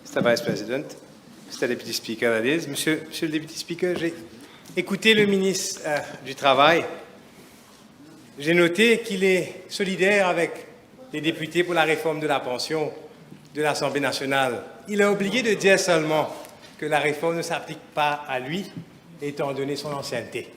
Mr. Vice President, Mr. Deputy Speaker, that is. Monsieur le Deputy Speaker, j'ai écouté le ministre du Travail. J'ai noté qu'il est solidaire avec les députés pour la réforme de la pension de l'Assemblée nationale. Il a oublié de dire seulement que la réforme ne s'applique pas à lui, étant donné son ancienneté.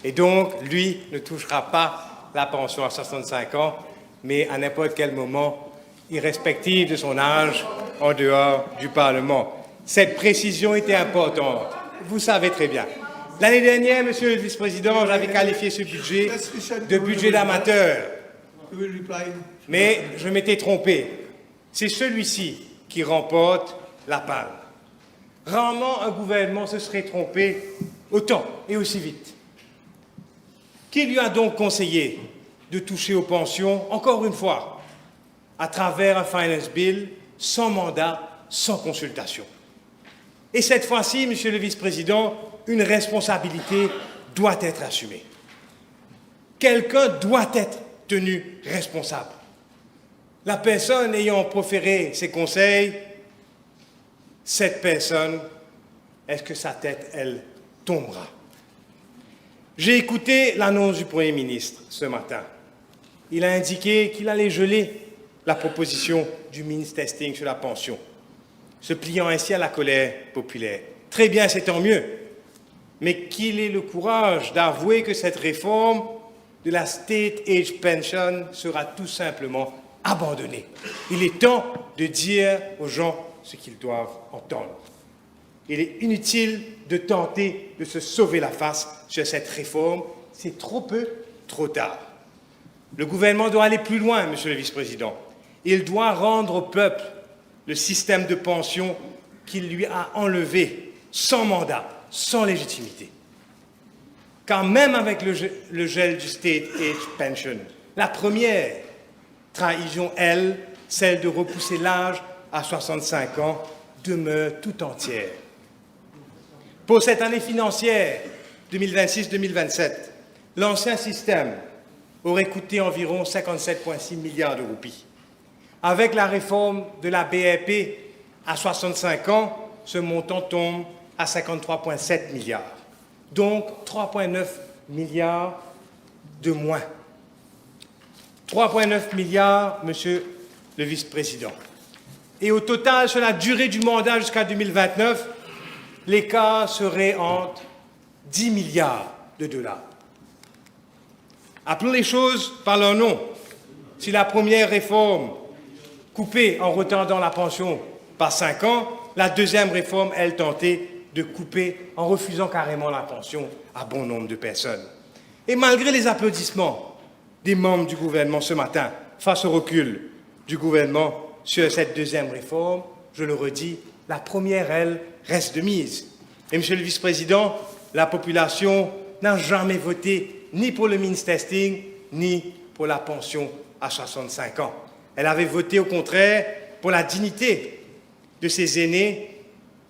Et donc, lui ne touchera pas la pension à 65 ans, mais à n'importe quel moment, irrespective de son âge, en dehors du Parlement. Cette précision était importante. Vous savez très bien. L'année dernière, Monsieur le Vice-président, j'avais qualifié ce budget de budget d'amateur. Mais je m'étais trompé. C'est celui-ci qui remporte la palme. Rarement un gouvernement se serait trompé autant et aussi vite. Qui lui a donc conseillé de toucher aux pensions, encore une fois, à travers un Finance Bill, sans mandat, sans consultation? Et cette fois-ci, Monsieur le Vice-président, une responsabilité doit être assumée. Quelqu'un doit être tenu responsable. La personne ayant proféré ces conseils, cette personne, est-ce que sa tête, elle, tombera? J'ai écouté l'annonce du Premier ministre ce matin. Il a indiqué qu'il allait geler la proposition du ministre Testing sur la pension, se pliant ainsi à la colère populaire. Très bien, c'est tant mieux. Mais qu'il ait le courage d'avouer que cette réforme de la State Age Pension sera tout simplement abandonnée. Il est temps de dire aux gens ce qu'ils doivent entendre. Il est inutile de tenter de se sauver la face sur cette réforme. C'est trop peu, trop tard. Le gouvernement doit aller plus loin, Monsieur le Vice-président. Il doit rendre au peuple le système de pension qu'il lui a enlevé, sans mandat, sans légitimité. Car même avec le gel du State Age Pension, la première trahison, elle, celle de repousser l'âge à 65 ans, demeure tout entière. Pour cette année financière 2026-2027, l'ancien système aurait coûté environ 57,6 milliards de roupies. Avec la réforme de la BEP à 65 ans, ce montant tombe à 53,7 milliards. Donc 3,9 milliards de moins. 3,9 milliards, Monsieur le Vice-président. Et au total, sur la durée du mandat jusqu'à 2029, l'écart serait entre 10 milliards de dollars. Appelons les choses par leur nom. Si la première réforme coupée en retardant la pension par 5 ans, la deuxième réforme, elle, tentait de couper en refusant carrément la pension à bon nombre de personnes. Et malgré les applaudissements des membres du gouvernement ce matin, face au recul du gouvernement sur cette deuxième réforme, je le redis, la première, elle, reste de mise. Et, Monsieur le Vice-président, la population n'a jamais voté ni pour le ministre Testing, ni pour la pension à 65 ans. Elle avait voté, au contraire, pour la dignité de ses aînés,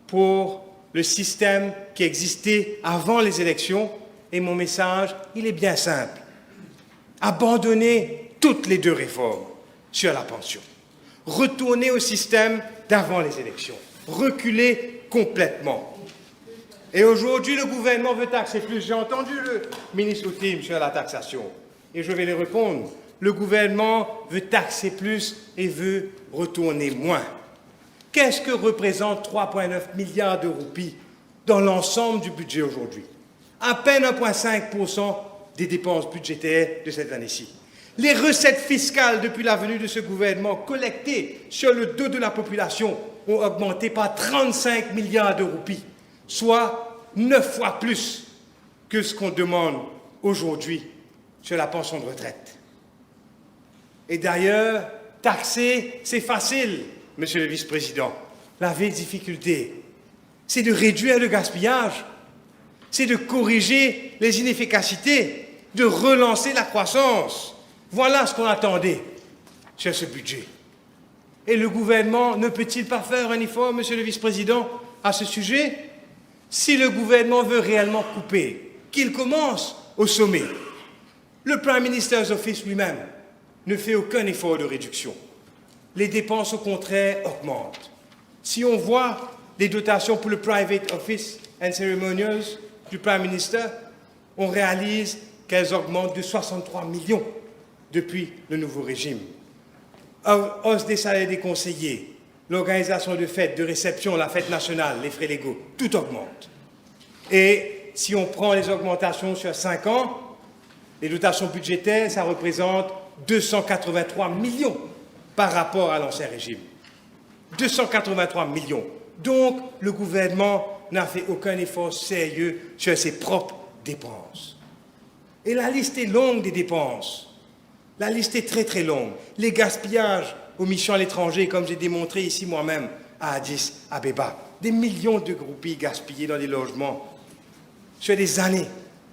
pour le système qui existait avant les élections. Et mon message, il est bien simple. Abandonner toutes les deux réformes sur la pension. Retourner au système d'avant les élections. Reculer complètement. Et aujourd'hui, le gouvernement veut taxer plus. J'ai entendu le ministre Outim sur la taxation. Et je vais lui répondre. Le gouvernement veut taxer plus et veut retourner moins. Qu'est-ce que représente 3,9 milliards de roupies dans l'ensemble du budget aujourd'hui? À peine 1,5% des dépenses budgétaires de cette année-ci. Les recettes fiscales depuis la venue de ce gouvernement collectées sur le dos de la population ont augmenté par 35 milliards de roupies, soit 9 fois plus que ce qu'on demande aujourd'hui sur la pension de retraite. Et d'ailleurs, taxer, c'est facile, Monsieur le Vice-président. La vraie difficulté, c'est de réduire le gaspillage, c'est de corriger les inefficacités, de relancer la croissance. Voilà ce qu'on attendait sur ce budget. Et le gouvernement ne peut-il pas faire un effort, Monsieur le Vice-président, à ce sujet? Si le gouvernement veut réellement couper, qu'il commence au sommet. Le Prime Minister's Office lui-même ne fait aucun effort de réduction. Les dépenses, au contraire, augmentent. Si on voit les dotations pour le Private Office and Ceremonials du Prime Minister, on réalise qu'elles augmentent de 63 millions depuis le nouveau régime. Hausse des salaires des conseillers, l'organisation de fêtes, de réceptions, la fête nationale, les frais légaux, tout augmente. Et si on prend les augmentations sur 5 ans, les dotations budgétaires, ça représente 283 millions par rapport à l'ancien régime. 283 millions. Donc, le gouvernement n'a fait aucun effort sérieux sur ses propres dépenses. Et la liste est longue des dépenses. La liste est très très longue. Les gaspillages aux missions à l'étranger, comme j'ai démontré ici moi-même à Addis Abeba. Des millions de roupies gaspillées dans des logements sur des années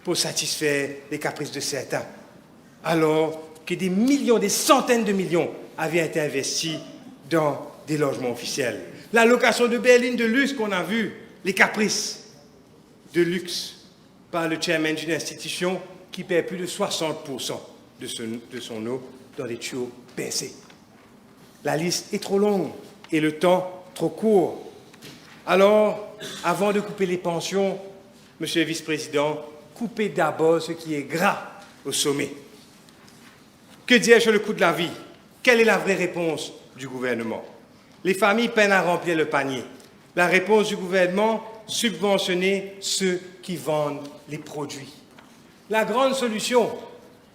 pour satisfaire les caprices de certains. Alors que des millions, des centaines de millions avaient été investis dans des logements officiels. La location de berlines de luxe qu'on a vu, les caprices de luxe par le chairman d'une institution qui paie plus de 60% de son eau dans des tuyaux baissés. La liste est trop longue et le temps trop court. Alors, avant de couper les pensions, Monsieur le Vice-président, coupez d'abord ce qui est gras au sommet. Que dire sur le coût de la vie? Quelle est la vraie réponse du gouvernement? Les familles peinent à remplir le panier. La réponse du gouvernement, subventionner ceux qui vendent les produits. La grande solution,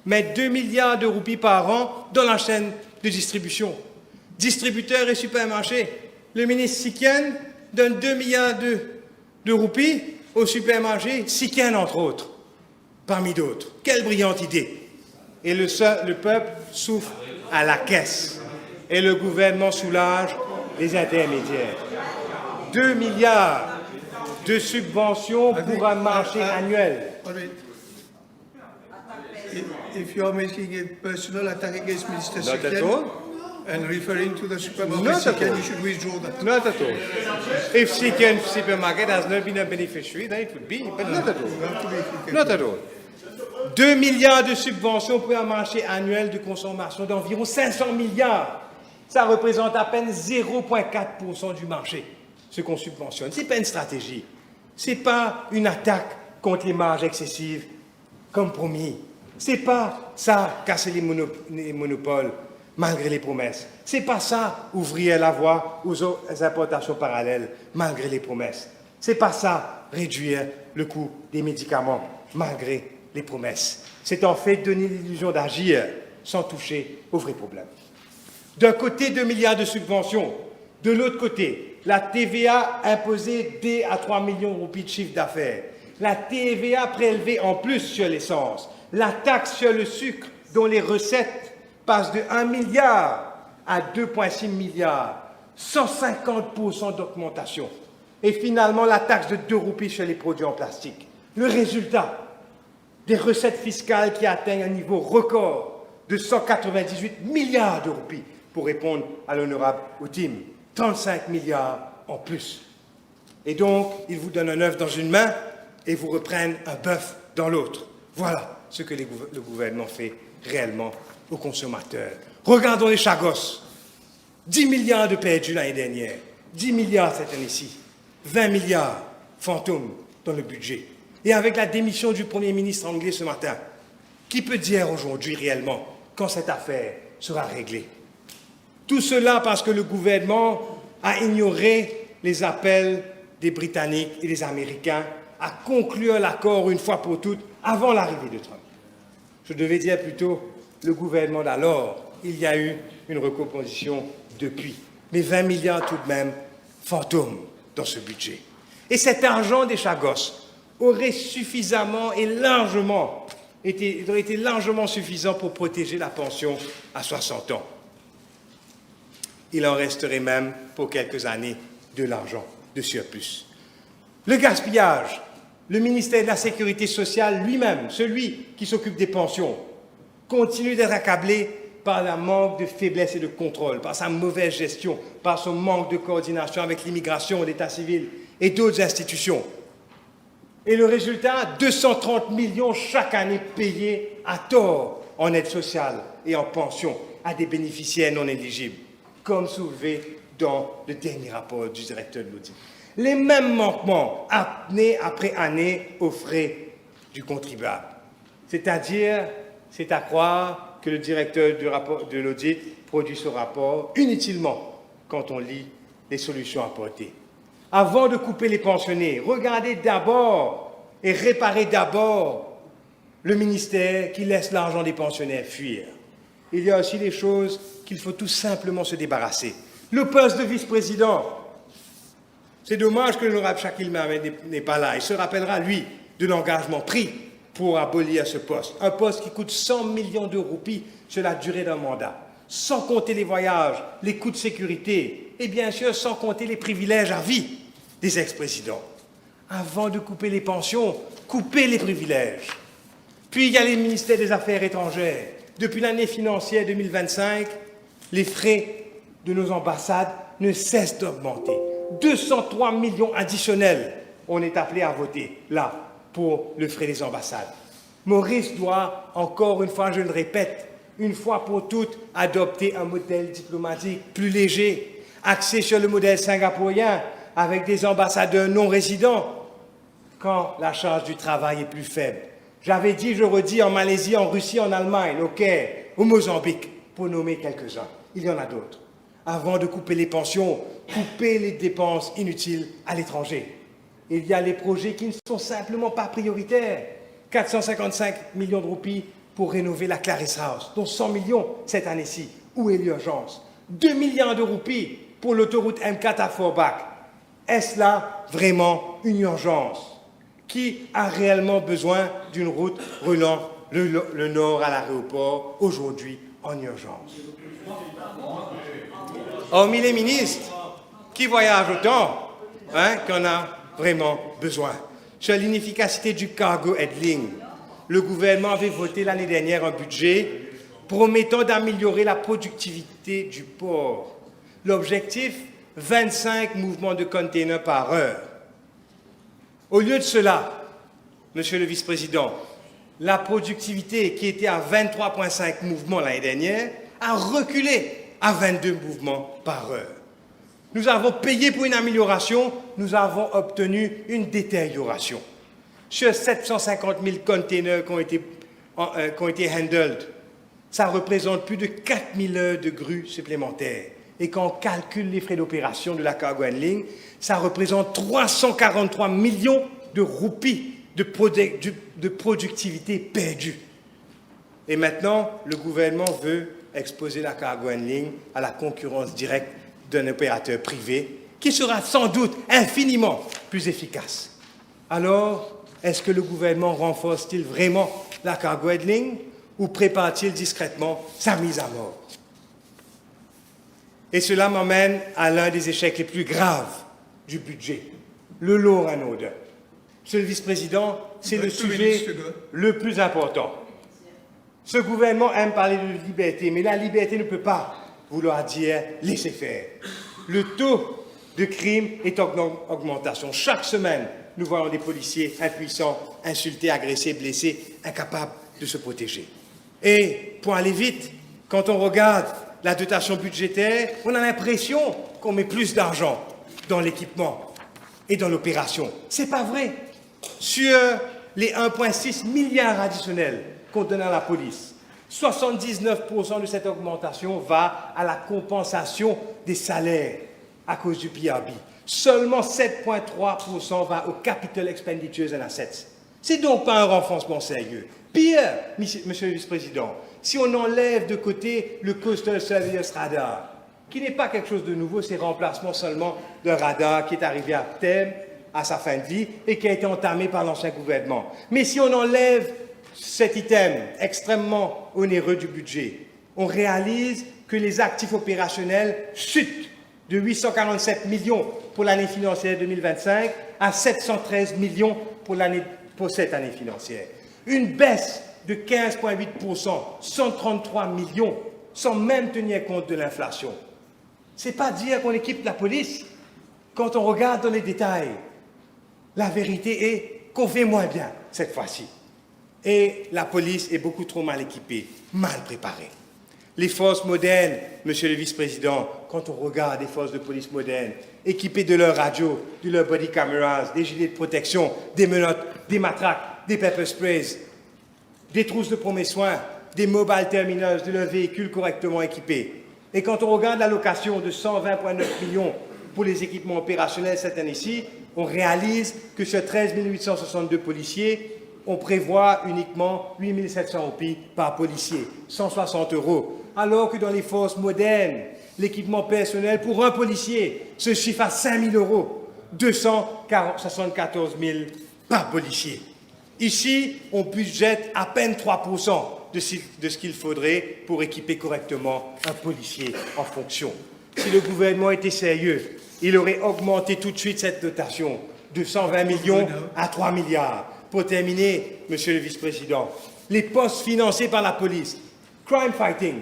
mettre 2 milliards de roupies par an dans la chaîne de distribution. Distributeurs et supermarchés. Le ministre Sikien donne 2 milliards de roupies aux supermarchés, Sikien entre autres, parmi d'autres. Quelle brillante idée! Et le peuple souffre à la caisse. Et le gouvernement soulage les intermédiaires. 2 milliards de subventions pour un marché annuel. If you are making a personal attack against Minister Not at Sikien all. and referring to the supermarket Not at Sikien, all. you should withdraw that. Not at all. If Sikien supermarket has not been a beneficiary, then it would be, but not at all. You have to be Not at all. 2 milliards de subventions pour un marché annuel de consommation d'environ 500 milliards. Ça représente à peine 0,4% du marché, ce qu'on subventionne. Ce n'est pas une stratégie. Ce n'est pas une attaque contre les marges excessives, comme promis. Ce n'est pas ça, casser les monopoles, malgré les promesses. Ce n'est pas ça, ouvrir la voie aux importations parallèles, malgré les promesses. Ce n'est pas ça, réduire le coût des médicaments, malgré les promesses. C'est en fait donner l'illusion d'agir sans toucher aux vrais problèmes. D'un côté, 2 milliards de subventions. De l'autre côté, la TVA imposée dès à 3 millions de roupies de chiffre d'affaires. La TVA prélevée en plus sur l'essence. La taxe sur le sucre, dont les recettes passent de 1 milliard à 2,6 milliards. 150% d'augmentation. Et finalement, la taxe de 2 roupies sur les produits en plastique. Le résultat, des recettes fiscales qui atteignent un niveau record de 198 milliards de roupies, pour répondre à l'honorable Outim, 35 milliards en plus. Et donc, ils vous donnent un œuf dans une main et vous reprennent un bœuf dans l'autre. Voilà ce que le gouvernement fait réellement aux consommateurs. Regardons les Chagos. 10 milliards de perdus l'année dernière, 10 milliards cette année-ci, 20 milliards fantômes dans le budget. Et avec la démission du Premier ministre anglais ce matin, qui peut dire aujourd'hui réellement quand cette affaire sera réglée? Tout cela parce que le gouvernement a ignoré les appels des Britanniques et des Américains à conclure l'accord une fois pour toutes avant l'arrivée de Trump. Je devais dire plutôt le gouvernement d'alors. Il y a eu une recomposition depuis. Mais 20 milliards tout de même fantômes dans ce budget. Et cet argent des Chagos aurait suffisamment et largement aurait été largement suffisant pour protéger la pension à 60 ans. Il en resterait même pour quelques années de l'argent de surplus. Le gaspillage, le ministère de la Sécurité sociale lui-même, celui qui s'occupe des pensions, continue d'être accablé par le manque de faiblesse et de contrôle, par sa mauvaise gestion, par son manque de coordination avec l'immigration, l'état civil et d'autres institutions. Et le résultat, 230 millions chaque année payés à tort en aide sociale et en pension à des bénéficiaires non éligibles, comme soulevé dans le dernier rapport du directeur de l'audit. Les mêmes manquements, année après année, aux frais du contribuable. C'est-à-dire, c'est à croire que le directeur de l'audit produit ce rapport inutilement quand on lit les solutions apportées. Avant de couper les pensionnés, regardez d'abord et réparez d'abord le ministère qui laisse l'argent des pensionnaires fuir. Il y a aussi des choses qu'il faut tout simplement se débarrasser. Le poste de vice-président. C'est dommage que le honorable Shakil Mohamed n'est pas là. Il se rappellera, lui, de l'engagement pris pour abolir ce poste. Un poste qui coûte 100 millions de roupies sur la durée d'un mandat. Sans compter les voyages, les coûts de sécurité et bien sûr sans compter les privilèges à vie des ex-présidents. Avant de couper les pensions, coupez les privilèges. Puis il y a les ministères des Affaires étrangères. Depuis l'année financière 2025, les frais de nos ambassades ne cessent d'augmenter. 203 millions additionnels, on est appelé à voter, là, pour le frais des ambassades. Maurice doit, encore une fois, je le répète, une fois pour toutes, adopter un modèle diplomatique plus léger, axé sur le modèle singapourien, avec des ambassadeurs non résidents, quand la charge du travail est plus faible. J'avais dit, je redis, en Malaisie, en Russie, en Allemagne, au Caire, au Mozambique, pour nommer quelques-uns. Il y en a d'autres. Avant de couper les pensions, couper les dépenses inutiles à l'étranger. Il y a les projets qui ne sont simplement pas prioritaires. 455 millions de roupies pour rénover la Clarice House, dont 100 millions cette année-ci. Où est l'urgence? 2 milliards de roupies pour l'autoroute M4 à Forbach. Est-ce là vraiment une urgence? Qui a réellement besoin d'une route reliant le nord à l'aéroport aujourd'hui en urgence? Hormis les ministres qui voyagent autant qu'on a vraiment besoin. Sur l'inefficacité du cargo handling, le gouvernement avait voté l'année dernière un budget promettant d'améliorer la productivité du port. L'objectif, 25 mouvements de containers par heure. Au lieu de cela, Monsieur le Vice-président, la productivité qui était à 23,5 mouvements l'année dernière a reculé à 22 mouvements par heure. Nous avons payé pour une amélioration, nous avons obtenu une détérioration. Sur 750 000 containers qui ont été handled, ça représente plus de 4 000 heures de grues supplémentaires. Et quand on calcule les frais d'opération de la cargo handling, ça représente 343 millions de roupies de productivité perdue. Et maintenant, le gouvernement veut exposer la cargo handling à la concurrence directe d'un opérateur privé qui sera sans doute infiniment plus efficace. Alors, est-ce que le gouvernement renforce-t-il vraiment la cargo handling ou prépare-t-il discrètement sa mise à mort? Et cela m'emmène à l'un des échecs les plus graves du budget, le law and order. Monsieur le vice-président, c'est le sujet le plus important. Ce gouvernement aime parler de liberté, mais la liberté ne peut pas vouloir dire laisser faire. Le taux de crime est en augmentation. Chaque semaine, nous voyons des policiers impuissants, insultés, agressés, blessés, incapables de se protéger. Et pour aller vite, quand on regarde la dotation budgétaire, on a l'impression qu'on met plus d'argent dans l'équipement et dans l'opération. C'est pas vrai. Sur les 1,6 milliard additionnels qu'on donne à la police, 79% de cette augmentation va à la compensation des salaires à cause du PRB. Seulement 7,3% va aux Capital Expenditures and Assets. C'est donc pas un renforcement sérieux. Pire, Monsieur le Vice-président, si on enlève de côté le Coastal Surveillance Radar, qui n'est pas quelque chose de nouveau, c'est remplacement seulement d'un radar qui est arrivé à terme, à sa fin de vie, et qui a été entamé par l'ancien gouvernement. Mais si on enlève cet item extrêmement onéreux du budget, on réalise que les actifs opérationnels chutent de 847 millions pour l'année financière 2025 à 713 millions pour cette année financière. Une baisse de 15,8%, 133 millions, sans même tenir compte de l'inflation. Ce n'est pas dire qu'on équipe la police. Quand on regarde dans les détails, la vérité est qu'on fait moins bien cette fois-ci. Et la police est beaucoup trop mal équipée, mal préparée. Les forces modernes, Monsieur le Vice-président, quand on regarde les forces de police modernes, équipées de leurs radios, de leurs body cameras, des gilets de protection, des menottes, des matraques, des pepper sprays, des trousses de premiers soins, des mobile terminals, de leurs véhicules correctement équipés. Et quand on regarde l'allocation de 120,9 millions pour les équipements opérationnels cette année-ci, on réalise que sur 13 862 policiers, on prévoit uniquement 8 700 roupies par policier, 160 €, alors que dans les forces modernes, l'équipement personnel pour un policier se chiffre à 5 000 €, 274 000 par policier. Ici, on budgète à peine 3% de ce qu'il faudrait pour équiper correctement un policier en fonction. Si le gouvernement était sérieux, il aurait augmenté tout de suite cette dotation de 120 millions à 3 milliards. Pour terminer, Monsieur le Vice-président, les postes financés par la police, crime fighting,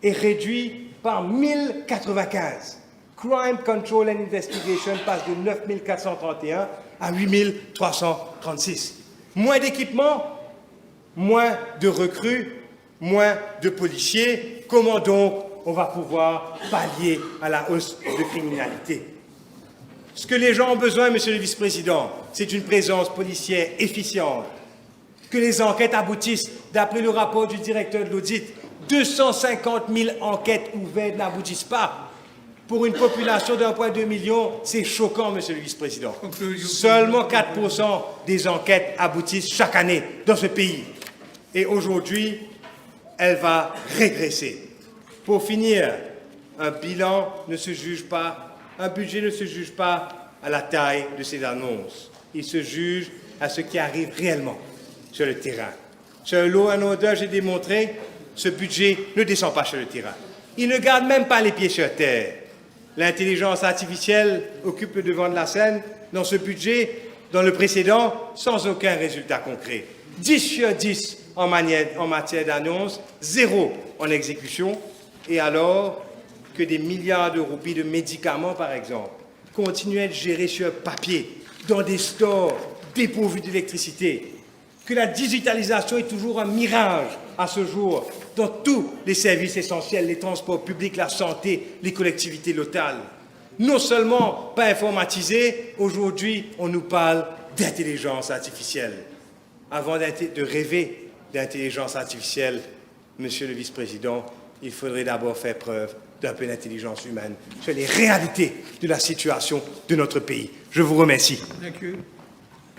est réduit par 1095. Crime control and investigation passe de 9 431 à 8 336. Moins d'équipements, moins de recrues, moins de policiers. Comment donc on va pouvoir pallier à la hausse de criminalité? Ce que les gens ont besoin, Monsieur le Vice-président, c'est une présence policière efficiente, que les enquêtes aboutissent. D'après le rapport du directeur de l'audit, 250 000 enquêtes ouvertes n'aboutissent pas. Pour une population d'1,2 million, c'est choquant, Monsieur le Vice-président. Seulement 4% des enquêtes aboutissent chaque année dans ce pays. Et aujourd'hui, elle va régresser. Pour finir, un bilan ne se juge pas, un budget ne se juge pas à la taille de ses annonces. Il se juge à ce qui arrive réellement sur le terrain. Sur Law & Order, j'ai démontré, ce budget ne descend pas sur le terrain. Il ne garde même pas les pieds sur terre. L'intelligence artificielle occupe le devant de la scène dans ce budget, dans le précédent, sans aucun résultat concret. 10 sur 10 en matière d'annonces, 0 en exécution, et alors que des milliards de roupies de médicaments, par exemple, continuent à être gérés sur papier, dans des stores dépourvus d'électricité, que la digitalisation est toujours un mirage à ce jour dans tous les services essentiels, les transports publics, la santé, les collectivités locales. Non seulement pas informatisés, aujourd'hui on nous parle d'intelligence artificielle. Avant de rêver d'intelligence artificielle, Monsieur le Vice-président, il faudrait d'abord faire preuve d'un peu d'intelligence humaine sur les réalités de la situation de notre pays. Je vous remercie. Thank you.